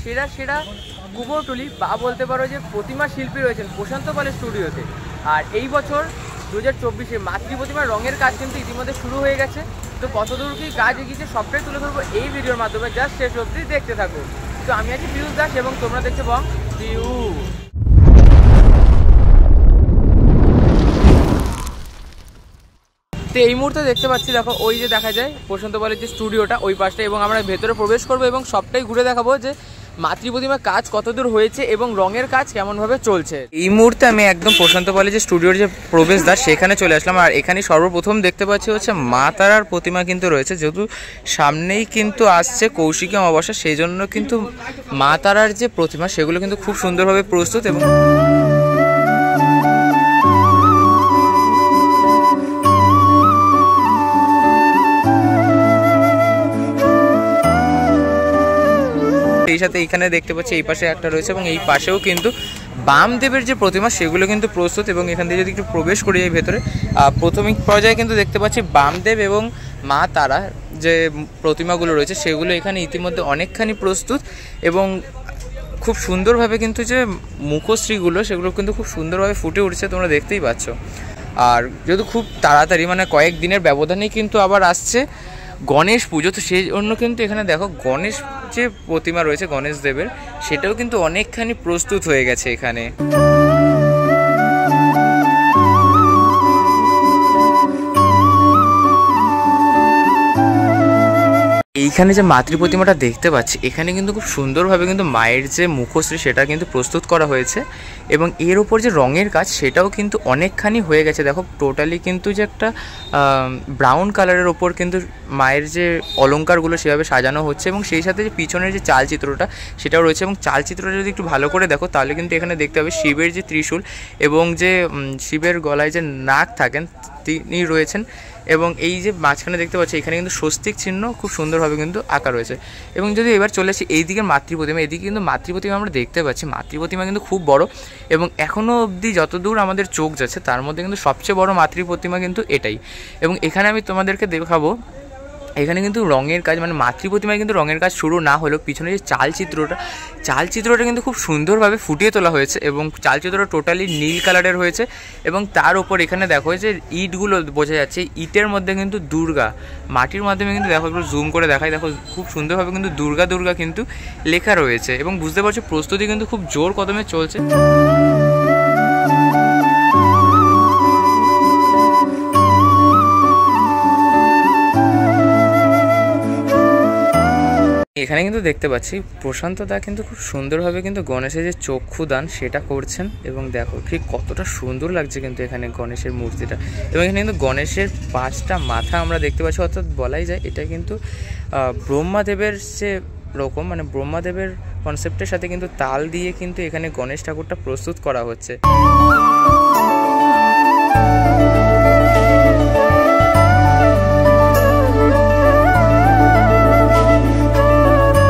সেরা সেরা কুমোরটুলি বা বলতে পারো যে প্রতিমা শিল্পী রয়েছেন প্রশান্ত পালের স্টুডিওতে। আর এই বছর 2024-এ মাতৃ প্রতিমার রঙের কাজ কিন্তু ইতিমধ্যে শুরু হয়ে গেছে। তো কতদূর কি কাজ এগিয়েছে সবটাই তুলে ধরবো এই ভিডিওর মাধ্যমে, জাস্ট শেষ অবধি দেখতে থাকো। তো আমি আছি পিয়ুষ দাস এবং তোমরা দেখছো বং পিউ। তো এই মুহূর্তে দেখতে পাচ্ছি, দেখো ওই যে দেখা যায় প্রশান্ত পালের যে স্টুডিওটা ওই পাশটা, এবং আমরা ভেতরে প্রবেশ করবো এবং সবটাই ঘুরে দেখাবো যে মাতৃ প্রতিমার কাজ কতদূর হয়েছে এবং রঙের কাজ কেমনভাবে চলছে। এই মুহূর্তে আমি একদম প্রশান্ত পালের যে স্টুডিওর যে প্রবেশদ্বার সেখানে চলে আসলাম। আর এখানে সর্বপ্রথম দেখতে পাচ্ছি হচ্ছে মা তারার প্রতিমা কিন্তু রয়েছে, যেহেতু সামনেই কিন্তু আসছে কৌশিকী অমাবস্যা, সেই জন্য কিন্তু মা তারার যে প্রতিমা সেগুলো কিন্তু খুব সুন্দরভাবে প্রস্তুত। এবং এই সাথে এইখানে দেখতে পাচ্ছি এই পাশে একটা রয়েছে এবং এই পাশেও কিন্তু বামদেবের যে প্রতিমা সেগুলো কিন্তু প্রস্তুত। এবং এখান থেকে যদি একটু প্রবেশ করি এই ভেতরে, প্রাথমিক পর্যায়ে কিন্তু দেখতে পাচ্ছি বামদেব এবং মা তারা যে প্রতিমাগুলো রয়েছে সেগুলো এখানে ইতিমধ্যে অনেকখানি প্রস্তুত এবং খুব সুন্দরভাবে কিন্তু যে মুখশ্রীগুলো সেগুলো কিন্তু খুব সুন্দরভাবে ফুটে উঠছে, তোমরা দেখতেই পাচ্ছ। আর যেহেতু খুব তাড়াতাড়ি মানে কয়েক দিনের ব্যবধানেই কিন্তু আবার আসছে গণেশ পুজো, তো সেই জন্য কিন্তু এখানে দেখো গণেশ যে প্রতিমা রয়েছে গণেশ দেবের সেটাও কিন্তু অনেকখানি প্রস্তুত হয়ে গেছে এখানে। এইখানে যে মাতৃ প্রতিমাটা দেখতে পাচ্ছি এখানে কিন্তু খুব সুন্দরভাবে কিন্তু মায়ের যে মুখশ্রী সেটা কিন্তু প্রস্তুত করা হয়েছে এবং এর ওপর যে রঙের কাজ সেটাও কিন্তু অনেকখানি হয়ে গেছে। দেখো টোটালি কিন্তু যে একটা ব্রাউন কালারের ওপর কিন্তু মায়ের যে অলঙ্কারগুলো সেভাবে সাজানো হচ্ছে এবং সেই সাথে যে পিছনের যে চালচিত্রটা সেটাও রয়েছে। এবং চালচিত্রটা যদি একটু ভালো করে দেখো তাহলে কিন্তু এখানে দেখতে হবে শিবের যে ত্রিশূল এবং যে শিবের গলায় যে নাগ থাকেন তিনি রয়েছেন এবং এই যে মাঝখানে দেখতে পাচ্ছি এখানে কিন্তু স্বস্তিক চিহ্ন খুব সুন্দরভাবে কিন্তু আঁকা রয়েছে। এবং যদি এবার চলে আসি এইদিকে মাতৃ প্রতিমা, এদিকে কিন্তু মাতৃ প্রতিমা আমরা দেখতে পাচ্ছি মাতৃ প্রতিমা কিন্তু খুব বড় এবং এখনও অবধি যতদূর আমাদের চোখ যাচ্ছে তার মধ্যে কিন্তু সবচেয়ে বড় মাতৃ প্রতিমা কিন্তু এটাই। এবং এখানে আমি তোমাদেরকে দেখাবো এখানে কিন্তু রঙের কাজ মানে মাতৃ প্রতিমায় কিন্তু রঙের কাজ শুরু না হলেও পিছনে যে চালচিত্রটা কিন্তু খুব সুন্দরভাবে ফুটিয়ে তোলা হয়েছে এবং চালচিত্রটা টোটালি নীল কালারের হয়েছে এবং তার উপর এখানে দেখো যে ইটগুলো বোঝা যাচ্ছে, ইটের মধ্যে কিন্তু দুর্গা মাটির মাধ্যমে কিন্তু দেখো একটু জুম করে দেখায়, দেখো খুব সুন্দরভাবে কিন্তু দুর্গা কিন্তু লেখা রয়েছে এবং বুঝতে পারছো প্রস্তুতি কিন্তু খুব জোর কদমে চলছে। এখানে কিন্তু দেখতে পাচ্ছি প্রশান্ত দা কিন্তু খুব সুন্দরভাবে কিন্তু গণেশের যে চক্ষুদান সেটা করছেন এবং দেখো ঠিক কতটা সুন্দর লাগছে কিন্তু এখানে গণেশের মূর্তিটা। এবং এখানে কিন্তু গণেশের 5টা মাথা আমরা দেখতে পাচ্ছি, অর্থাৎ বলাই যায় এটা কিন্তু ব্রহ্মাদেবের যে রকম মানে ব্রহ্মাদেবের কনসেপ্টের সাথে কিন্তু তাল দিয়ে কিন্তু এখানে গণেশ ঠাকুরটা প্রস্তুত করা হচ্ছে।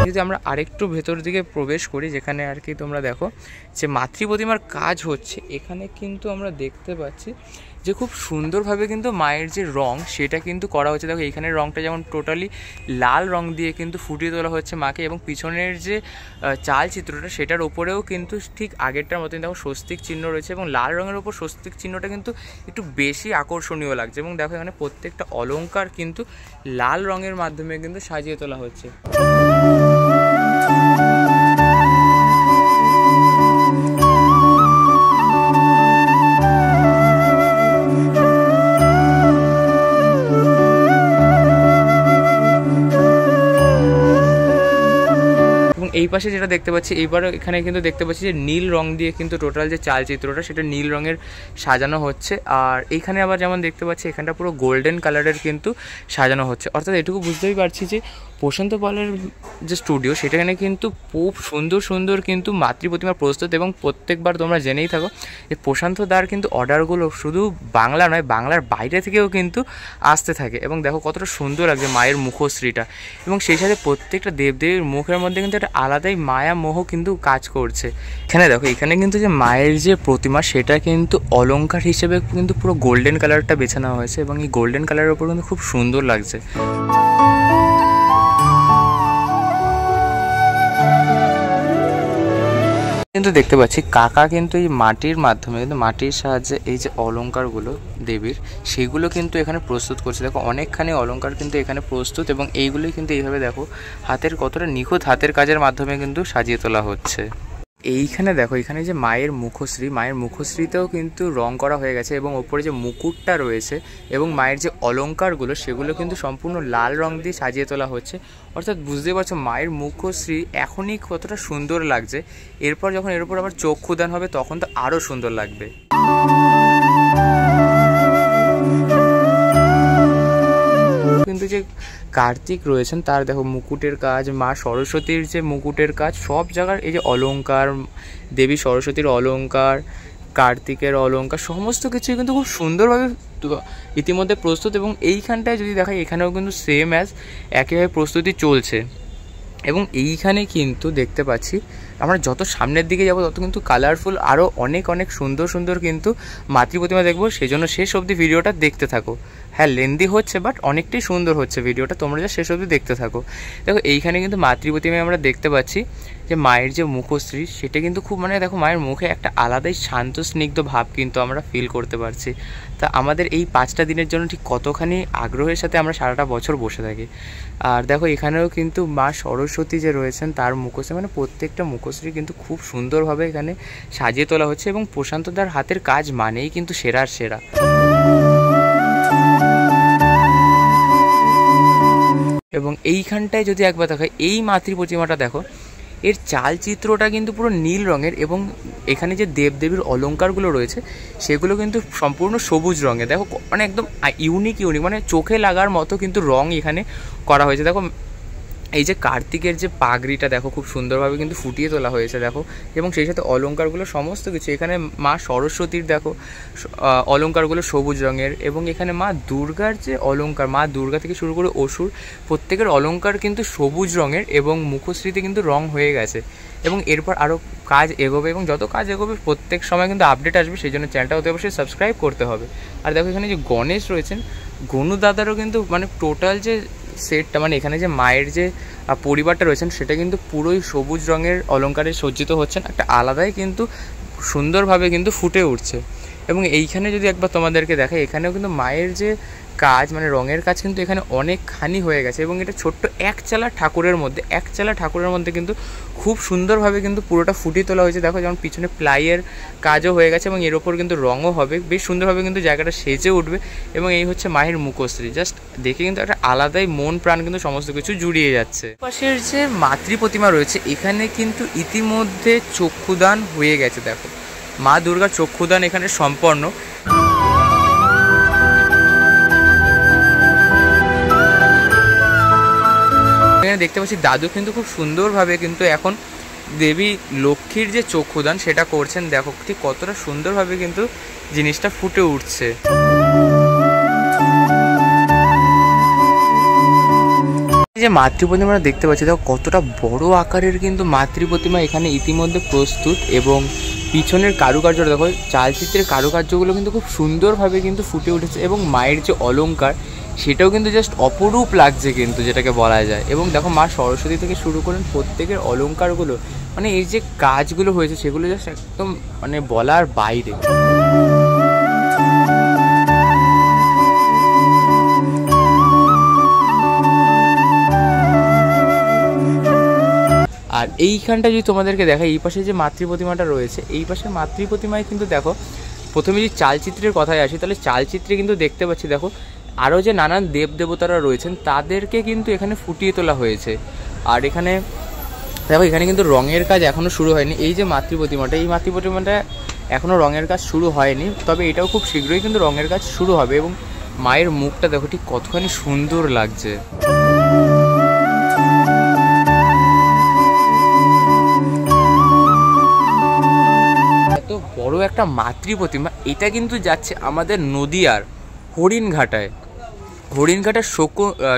যদি আমরা আরেকটু ভেতর দিকে প্রবেশ করি যেখানে আর কি তোমরা দেখো যে মাতৃ প্রতিমার কাজ হচ্ছে, এখানে কিন্তু আমরা দেখতে পাচ্ছি যে খুব সুন্দরভাবে কিন্তু মায়ের যে রং সেটা কিন্তু করা হচ্ছে। দেখো এইখানের রংটা যেমন টোটালি লাল রং দিয়ে কিন্তু ফুটিয়ে তোলা হচ্ছে মাকে এবং পিছনের যে চালচিত্রটা সেটার ওপরেও কিন্তু ঠিক আগেরটার মতন দেখো স্বস্তিক চিহ্ন রয়েছে এবং লাল রঙের ওপর স্বস্তিক চিহ্নটা কিন্তু একটু বেশি আকর্ষণীয় লাগছে। এবং দেখো এখানে প্রত্যেকটা অলংকার কিন্তু লাল রঙের মাধ্যমে কিন্তু সাজিয়ে তোলা হচ্ছে। এই পাশে যেটা দেখতে পাচ্ছি এইবারও এখানে কিন্তু দেখতে পাচ্ছি যে নীল রং দিয়ে কিন্তু টোটাল যে চালচিত্রটা সেটা নীল রঙের সাজানো হচ্ছে। আর এইখানে আবার যেমন দেখতে পাচ্ছি এখানটা পুরো গোল্ডেন কালারের কিন্তু সাজানো হচ্ছে, অর্থাৎ এটুকু বুঝতেই পারছি যে প্রশান্ত পালের যে স্টুডিও সেটাখানে কিন্তু খুব সুন্দর কিন্তু মাতৃ প্রতিমা প্রস্তুত। এবং প্রত্যেকবার তোমরা জেনেই থাকো যে প্রশান্ত দার কিন্তু অর্ডারগুলো শুধু বাংলা নয় বাংলার বাইরে থেকেও কিন্তু আসতে থাকে এবং দেখো কতটা সুন্দর লাগছে মায়ের মুখশ্রীটা এবং সেই সাথে প্রত্যেকটা দেবদেবীর মুখের মধ্যে কিন্তু একটা আলাদাই মায়া মোহ কিন্তু কাজ করছে। এখানে দেখো এখানে কিন্তু যে মায়ের যে প্রতিমা সেটা কিন্তু অলংকার হিসেবে কিন্তু পুরো গোল্ডেন কালারটা বেছে নেওয়া হয়েছে এবং এই গোল্ডেন কালারের ওপর কিন্তু খুব সুন্দর লাগছে। কিন্তু দেখতে পাচ্ছি কাকা কিন্তু এই মাটির মাধ্যমে কিন্তু মাটির সাহায্যে এই যে অলংকারগুলো দেবীর সেগুলো কিন্তু এখানে প্রস্তুত করছে। দেখো অনেকখানি অলংকার কিন্তু এখানে প্রস্তুত এবং এইগুলোই কিন্তু এইভাবে দেখো হাতের কতটা নিখুঁত হাতের কাজের মাধ্যমে কিন্তু সাজিয়ে তোলা হচ্ছে। এইখানে দেখো এখানে যে মায়ের মুখশ্রীতেও কিন্তু রং করা হয়ে গেছে এবং ওপরে যে মুকুটটা রয়েছে এবং মায়ের যে অলংকারগুলো সেগুলো কিন্তু সম্পূর্ণ লাল রং দিয়ে সাজিয়ে তোলা হচ্ছে। অর্থাৎ বুঝতে পারছো মায়ের মুখশ্রী এখনই কতটা সুন্দর লাগছে, এরপর যখন এর উপর আবার চক্ষুদান হবে তখন তো আরও সুন্দর লাগবে। কিন্তু যে কার্তিক রয়েছেন তার দেখো মুকুটের কাজ, মা সরস্বতীর যে মুকুটের কাজ, সব জায়গার এই যে অলংকার, দেবী সরস্বতীর অলংকার, কার্তিকের অলংকার, সমস্ত কিছুই কিন্তু খুব সুন্দরভাবে ইতিমধ্যে প্রস্তুত। এবং এইখানটায় যদি দেখাই এখানেও কিন্তু সেম অ্যাজ একইভাবে প্রস্তুতি চলছে। এবং এইখানে কিন্তু দেখতে পাচ্ছি আমরা যত সামনের দিকে যাব তত কিন্তু কালারফুল আরও অনেক অনেক সুন্দর সুন্দর কিন্তু মাতৃ প্রতিমা দেখবো। সেই জন্য শেষ অবধি ভিডিওটা দেখতে থাকো। হ্যাঁ লেন্দি হচ্ছে বাট অনেকটাই সুন্দর হচ্ছে ভিডিওটা, তোমরা যা শেষ অবধি দেখতে থাকো। দেখো এইখানে কিন্তু মাতৃ প্রতিমায় আমরা দেখতে পাচ্ছি যে মায়ের যে মুখশ্রী সেটা কিন্তু খুব দেখো মায়ের মুখে একটা আলাদাই শান্ত স্নিগ্ধ ভাব কিন্তু আমরা ফিল করতে পারছি। তা আমাদের এই 5টা দিনের জন্য ঠিক কতখানি আগ্রহের সাথে আমরা সারাটা বছর বসে থাকি। আর দেখো এখানেও কিন্তু মা সরস্বতী যে রয়েছেন তার মুখশ্রী প্রত্যেকটা মুখশ্রী কিন্তু খুব সুন্দরভাবে এখানে সাজিয়ে তোলা হচ্ছে এবং প্রশান্তদার হাতের কাজ মানেই কিন্তু সেরার সেরা। এবং এইখানটায় যদি একবার দেখো এই মাতৃ প্রতিমাটা দেখো, এর চালচিত্রটা কিন্তু পুরো নীল রঙের এবং এখানে যে দেবদেবীর অলংকারগুলো রয়েছে সেগুলো কিন্তু সম্পূর্ণ সবুজ রঙের। দেখো একদম ইউনিক চোখে লাগার মতো কিন্তু রং এখানে করা হয়েছে। দেখো এই যে কার্তিকের যে পাগড়িটা দেখো খুব সুন্দরভাবে কিন্তু ফুটিয়ে তোলা হয়েছে দেখো, এবং সেই সাথে অলংকারগুলো সমস্ত কিছু। এখানে মা সরস্বতীর দেখো অলংকারগুলো সবুজ রঙের এবং এখানে মা দুর্গার যে অলংকার, মা দুর্গা থেকে শুরু করে অসুর প্রত্যেকের অলংকার কিন্তু সবুজ রঙের এবং মুখশ্রীতে কিন্তু রং হয়ে গেছে। এবং এরপর আরও কাজ এগোবে এবং যত কাজ এগোবে প্রত্যেক সময় কিন্তু আপডেট আসবে, সেই জন্য চ্যানেলটা অতি অবশ্যই সাবস্ক্রাইব করতে হবে। আর দেখো এখানে যে গণেশ রয়েছেন, গনু দাদারও কিন্তু টোটাল যে সেটটা এখানে যে মায়ের যে পরিবারটা রয়েছেন সেটা কিন্তু পুরোই সবুজ রঙের অলংকারে সজ্জিত হচ্ছেন, একটা আলাদাই কিন্তু সুন্দরভাবে কিন্তু ফুটে উঠছে। এবং এইখানে যদি একবার তোমাদেরকে দেখাই এখানেও কিন্তু মায়ের যে কাজ রঙের কাজ কিন্তু এখানে অনেকখানি হয়ে গেছে এবং এটা ছোট্ট একচালা ঠাকুরের মধ্যে কিন্তু খুব সুন্দরভাবে কিন্তু পুরোটা ফুটিয়ে তোলা হয়েছে। দেখো যেমন পিছনে প্লাইয়ের কাজও হয়ে গেছে এবং এর ওপর কিন্তু রঙও হবে, বেশ সুন্দরভাবে কিন্তু জায়গাটা সেজে উঠবে। এবং এই হচ্ছে মায়ের মুখশ্রী, জাস্ট দেখে কিন্তু একটা আলাদাই মন প্রাণ কিন্তু সমস্ত কিছু জুড়িয়ে যাচ্ছে। পাশের যে মাতৃ প্রতিমা রয়েছে এখানে কিন্তু ইতিমধ্যে চক্ষুদান হয়ে গেছে। দেখো মা দুর্গার চক্ষুদান এখানে সম্পন্ন। এখানে দেখতে পাচ্ছি দাদু কিন্তু খুব সুন্দরভাবে কিন্তু এখন দেবী লক্ষ্মীর যে চক্ষুদান সেটা করছেন। দেখো ঠিক কতটা সুন্দরভাবে কিন্তু জিনিসটা ফুটে উঠছে। যে মাতৃ প্রতিমা দেখতে পাচ্ছি দেখো কতটা বড় আকারের কিন্তু মাতৃ প্রতিমা এখানে ইতিমধ্যে প্রস্তুত এবং পিছনের কারুকার্য দেখো, চালচিত্রের কারুকার্যগুলো কিন্তু খুব সুন্দরভাবে কিন্তু ফুটে উঠেছে এবং মায়ের যে অলংকার সেটাও কিন্তু জাস্ট অপরূপ লাগছে কিন্তু যেটাকে বলা যায়। এবং দেখো মা সরস্বতী থেকে শুরু করেন প্রত্যেকের অলংকারগুলো এই যে কাজগুলো হয়েছে সেগুলো জাস্ট একদম বলার বাইরে। আর এইখানটা যদি তোমাদেরকে দেখাই এই পাশে যে মাতৃ প্রতিমাটা রয়েছে এই পাশে মাতৃ প্রতিমায় কিন্তু দেখো প্রথমে যদি চালচিত্রের কথায় আসি তাহলে চালচিত্রে কিন্তু দেখতে পাচ্ছি দেখো আরও যে নানান দেবদেবতারা রয়েছেন তাদেরকে কিন্তু এখানে ফুটিয়ে তোলা হয়েছে। আর এখানে দেখো এখানে কিন্তু রঙের কাজ এখনও শুরু হয়নি। এই যে মাতৃ প্রতিমাটা এই মাতৃ প্রতিমাটা এখনও রঙের কাজ শুরু হয়নি, তবে এটাও খুব শীঘ্রই কিন্তু রঙের কাজ শুরু হবে। এবং মায়ের মুখটা দেখো ঠিক কতখানি সুন্দর লাগছে। এত বড় একটা মাতৃ প্রতিমা এটা কিন্তু যাচ্ছে আমাদের নদিয়ার হরিণঘাটায়। হরিণঘাটার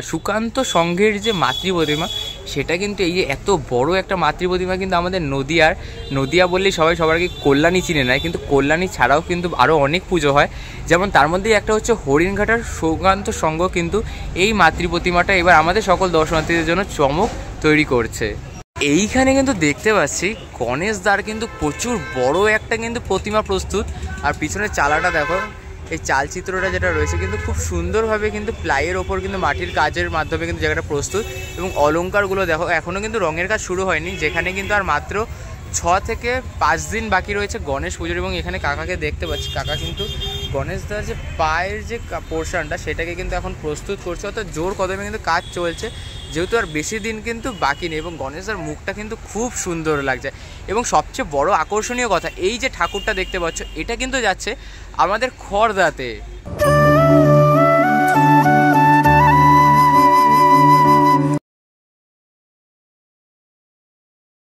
সুকান্ত সংঘের যে মাতৃ প্রতিমা সেটা কিন্তু এই যে এত বড় একটা মাতৃ প্রতিমা কিন্তু আমাদের নদিয়া বললেই সবাই সবার আগে কল্যাণী চিনে নেয়, কিন্তু কল্যাণী ছাড়াও কিন্তু আরও অনেক পুজো হয়। যেমন তার মধ্যেই একটা হচ্ছে হরিণঘাটার সুকান্ত সংঘ কিন্তু এই মাতৃ প্রতিমাটা এবার আমাদের সকল দর্শনার্থীদের জন্য চমক তৈরি করছে। এইখানে কিন্তু দেখতে পাচ্ছি গণেশ দার কিন্তু প্রচুর বড় একটা কিন্তু প্রতিমা প্রস্তুত। আর পিছনের চালাটা দেখো, এই চালচিত্রটা যেটা রয়েছে কিন্তু খুব সুন্দরভাবে কিন্তু প্লাইয়ের ওপর কিন্তু মাটির কাজের মাধ্যমে কিন্তু জায়গাটা প্রস্তুত। এবং অলংকারগুলো দেখো, এখনও কিন্তু রঙের কাজ শুরু হয়নি, যেখানে কিন্তু আর মাত্র 6 থেকে 5 দিন বাকি রয়েছে গণেশ পুজোর। এবং এখানে কাকাকে দেখতে পাচ্ছি, কাকা কিন্তু গণেশদার যে পায়ের যে পোর্শনটা সেটাকে কিন্তু এখন প্রস্তুত করছে, অর্থাৎ জোর কদমে কিন্তু কাজ চলছে, যেহেতু আর বেশি দিন কিন্তু বাকি নেই। এবং গণেশদার মুখটা কিন্তু খুব সুন্দর লাগছে। এবং সবচেয়ে বড় আকর্ষণীয় কথা, এই যে ঠাকুরটা দেখতে পাচ্ছ এটা কিন্তু যাচ্ছে আমাদের খড়দাতে।